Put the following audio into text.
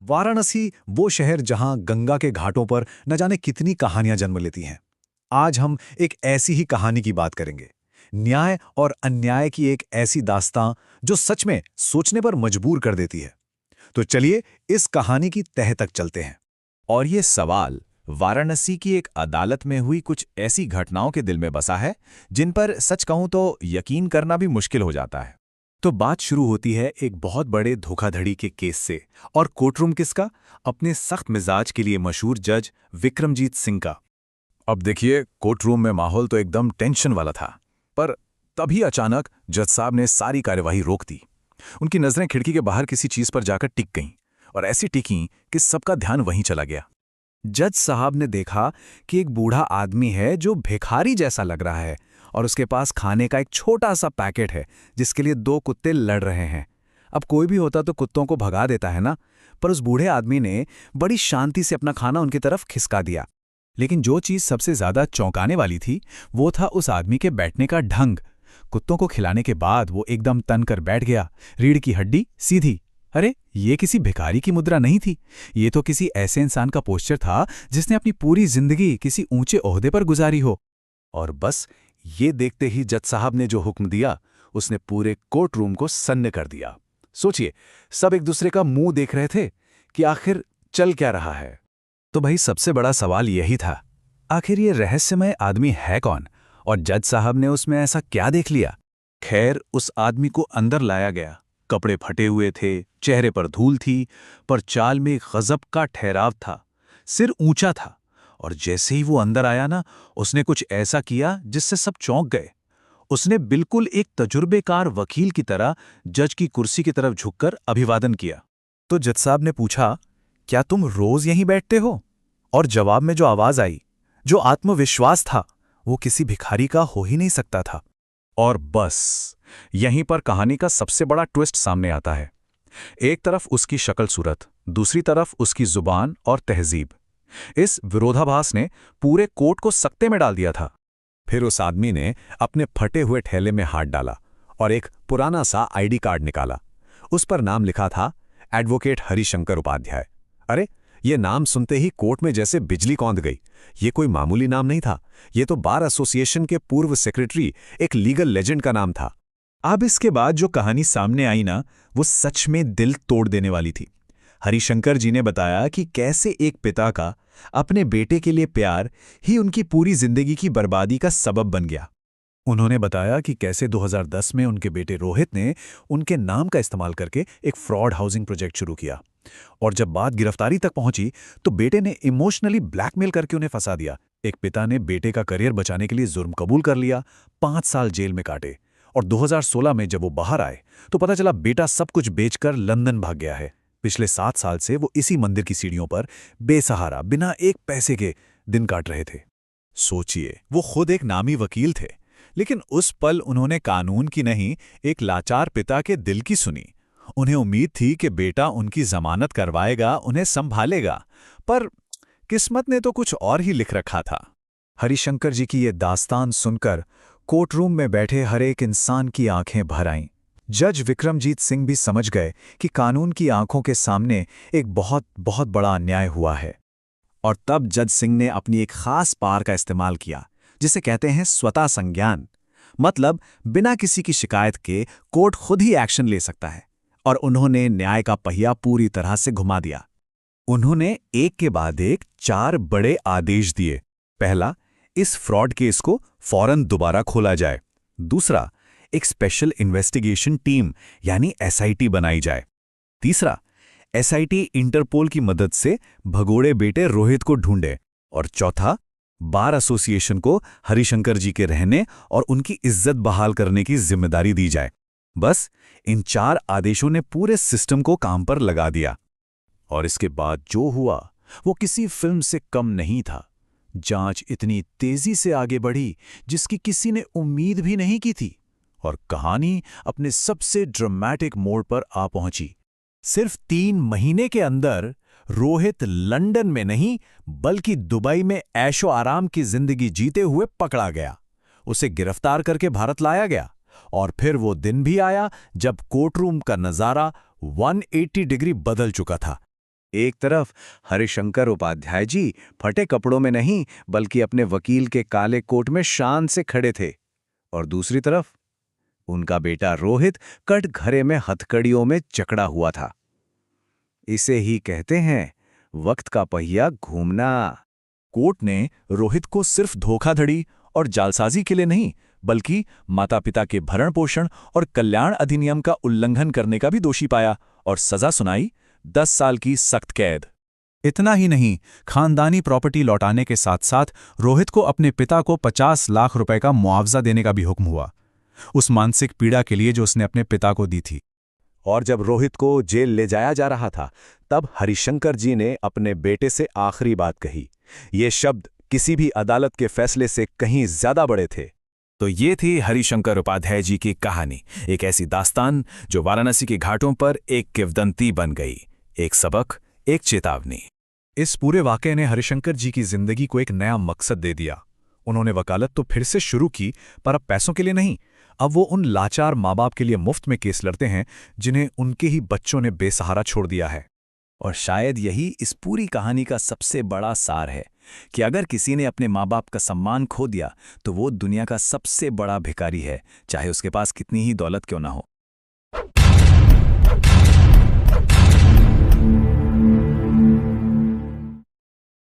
वाराणसी वो शहर जहां गंगा के घाटों पर न जाने कितनी कहानियां जन्म लेती हैं। आज हम एक ऐसी ही कहानी की बात करेंगे। न्याय और अन्याय की एक ऐसी दास्तां जो सच में सोचने पर मजबूर कर देती है। तो चलिए इस कहानी की तह तक चलते हैं। और ये सवाल वाराणसी की एक अदालत में हुई कुछ ऐसी घटनाओं के दिल में बसा है जिन पर सच कहूं तो यकीन करना भी मुश्किल हो जाता है। तो बात शुरू होती है एक बहुत बड़े धोखाधड़ी के केस से। और कोर्टरूम किसका? अपने सख्त मिजाज के लिए मशहूर जज विक्रमजीत सिंह का। अब देखिए, कोर्टरूम में माहौल तो एकदम टेंशन वाला था, पर तभी अचानक जज साहब ने सारी कार्यवाही रोक दी। उनकी नजरें खिड़की के बाहर किसी चीज पर जाकर टिक गईं, और ऐसी टिकीं कि सबका ध्यान वहीं चला गया। जज साहब ने देखा कि एक बूढ़ा आदमी है जो भिखारी जैसा लग रहा है, और उसके पास खाने का एक छोटा सा पैकेट है जिसके लिए दो कुत्ते लड़ रहे हैं। अब कोई भी होता तो कुत्तों को भगा देता है ना, पर उस बूढ़े आदमी ने बड़ी शांति से अपना खाना उनकी तरफ खिसका दिया। लेकिन जो चीज सबसे ज्यादा चौंकाने वाली थी वो था उस आदमी के बैठने का ढंग। कुत्तों को खिलाने के बाद वो एकदम तन कर बैठ गया, रीढ़ की हड्डी सीधी। अरे, ये किसी भिखारी की मुद्रा नहीं थी, ये तो किसी ऐसे इंसान का पोस्चर था जिसने अपनी पूरी जिंदगी किसी ऊंचे ओहदे पर गुजारी हो। और बस ये देखते ही जज साहब ने जो हुक्म दिया, उसने पूरे कोर्ट रूम को सन्न कर दिया। सोचिए, सब एक दूसरे का मुंह देख रहे थे कि आखिर चल क्या रहा है। तो भाई, सबसे बड़ा सवाल यही था, आखिर ये रहस्यमय आदमी है कौन, और जज साहब ने उसमें ऐसा क्या देख लिया? खैर, उस आदमी को अंदर लाया गया। कपड़े फटे हुए थे, चेहरे पर धूल थी, पर चाल में गजब का ठहराव था। सिर ऊंचा था, और जैसे ही वो अंदर आया ना, उसने कुछ ऐसा किया जिससे सब चौंक गए। उसने बिल्कुल एक तजुर्बेकार वकील की तरह जज की कुर्सी की तरफ झुककर अभिवादन किया। तो जज साहब ने पूछा, क्या तुम रोज यहीं बैठते हो? और जवाब में जो आवाज आई, जो आत्मविश्वास था, वो किसी भिखारी का हो ही नहीं सकता था। और बस यहीं पर कहानी का सबसे बड़ा ट्विस्ट सामने आता है। एक तरफ उसकी शक्ल सूरत, दूसरी तरफ उसकी जुबान और तहजीब। इस विरोधाभास ने पूरे कोर्ट को सकते में डाल दिया था। फिर उस आदमी ने अपने फटे हुए ठेले में हाथ डाला और एक पुराना सा आईडी कार्ड निकाला। उस पर नाम लिखा था एडवोकेट हरिशंकर उपाध्याय। अरे, ये नाम सुनते ही कोर्ट में जैसे बिजली कौंध गई। ये कोई मामूली नाम नहीं था, ये तो बार एसोसिएशन के पूर्व सेक्रेटरी, एक लीगल लेजेंड का नाम था। अब इसके बाद जो कहानी सामने आई ना, वो सच में दिल तोड़ देने वाली थी। हरिशंकर जी ने बताया कि कैसे एक पिता का अपने बेटे के लिए प्यार ही उनकी पूरी जिंदगी की बर्बादी का सबब बन गया। उन्होंने बताया कि कैसे 2010 में उनके बेटे रोहित ने उनके नाम का इस्तेमाल करके एक फ्रॉड हाउसिंग प्रोजेक्ट शुरू किया, और जब बात गिरफ्तारी तक पहुंची तो बेटे ने इमोशनली ब्लैकमेल करके उन्हें फंसा दिया। एक पिता ने बेटे का करियर बचाने के लिए जुर्म कबूल कर लिया, 5 साल जेल में काटे, और 2016 में जब वो बाहर आए तो पता चला बेटा सब कुछ बेचकर लंदन भाग गया है। पिछले 7 साल से वो इसी मंदिर की सीढ़ियों पर बेसहारा, बिना एक पैसे के दिन काट रहे थे। सोचिए, वो खुद एक नामी वकील थे, लेकिन उस पल उन्होंने कानून की नहीं, एक लाचार पिता के दिल की सुनी। उन्हें उम्मीद थी कि बेटा उनकी जमानत करवाएगा, उन्हें संभालेगा, पर किस्मत ने तो कुछ और ही लिख रखा था। हरिशंकर जी की ये दास्तान सुनकर कोर्टरूम में बैठे हर एक इंसान की आंखें भर आईं। जज विक्रमजीत सिंह भी समझ गए कि कानून की आंखों के सामने एक बहुत बहुत बड़ा अन्याय हुआ है। और तब जज सिंह ने अपनी एक खास पार का इस्तेमाल किया, जिसे कहते हैं स्वतः संज्ञान। मतलब बिना किसी की शिकायत के कोर्ट खुद ही एक्शन ले सकता है, और उन्होंने न्याय का पहिया पूरी तरह से घुमा दिया। उन्होंने एक के बाद एक 4 बड़े आदेश दिए। पहला, इस फ्रॉड केस को फौरन दोबारा खोला जाए। दूसरा, एक स्पेशल इन्वेस्टिगेशन टीम यानी एसआईटी बनाई जाए। तीसरा, एसआईटी इंटरपोल की मदद से भगोड़े बेटे रोहित को ढूंढे। और चौथा, बार एसोसिएशन को हरिशंकर जी के रहने और उनकी इज्जत बहाल करने की जिम्मेदारी दी जाए। बस इन 4 आदेशों ने पूरे सिस्टम को काम पर लगा दिया। और इसके बाद जो हुआ वो किसी फिल्म से कम नहीं था। जांच इतनी तेजी से आगे बढ़ी जिसकी किसी ने उम्मीद भी नहीं की थी, और कहानी अपने सबसे ड्रामेटिक मोड़ पर आ पहुंची। सिर्फ 3 महीने के अंदर रोहित लंदन में नहीं बल्कि दुबई में ऐशो आराम की जिंदगी जीते हुए पकड़ा गया। उसे गिरफ्तार करके भारत लाया गया, और फिर वो दिन भी आया जब कोर्टरूम का नजारा 180 डिग्री बदल चुका था। एक तरफ हरिशंकर उपाध्याय जी फटे कपड़ों में नहीं बल्कि अपने वकील के काले कोट में शान से खड़े थे, और दूसरी तरफ उनका बेटा रोहित कटघरे में हथकड़ियों में जकड़ा हुआ था। इसे ही कहते हैं वक्त का पहिया घूमना। कोर्ट ने रोहित को सिर्फ धोखाधड़ी और जालसाजी के लिए नहीं, बल्कि माता-पिता के भरण पोषण और कल्याण अधिनियम का उल्लंघन करने का भी दोषी पाया और सजा सुनाई 10 साल की सख्त कैद। इतना ही नहीं, खानदानी प्रॉपर्टी लौटाने के साथ साथ रोहित को अपने पिता को 50 लाख रुपए का मुआवजा देने का भी हुक्म हुआ, उस मानसिक पीड़ा के लिए जो उसने अपने पिता को दी थी। और जब रोहित को जेल ले जाया जा रहा था, तब हरिशंकर जी ने अपने बेटे से आखिरी बात कही। ये शब्द किसी भी अदालत के फैसले से कहीं ज्यादा बड़े थे। तो ये थी हरिशंकर उपाध्याय जी की कहानी, एक ऐसी दास्तान जो वाराणसी के घाटों पर एक किंवदंती बन गई, एक सबक, एक चेतावनी। इस पूरे वाकये ने हरिशंकर जी की जिंदगी को एक नया मकसद दे दिया। उन्होंने वकालत तो फिर से शुरू की, पर अब पैसों के लिए नहीं। अब वो उन लाचार माँ बाप के लिए मुफ्त में केस लड़ते हैं जिन्हें उनके ही बच्चों ने बेसहारा छोड़ दिया है। और शायद यही इस पूरी कहानी का सबसे बड़ा सार है कि अगर किसी ने अपने माँ बाप का सम्मान खो दिया तो वो दुनिया का सबसे बड़ा भिखारी है, चाहे उसके पास कितनी ही दौलत क्यों ना हो।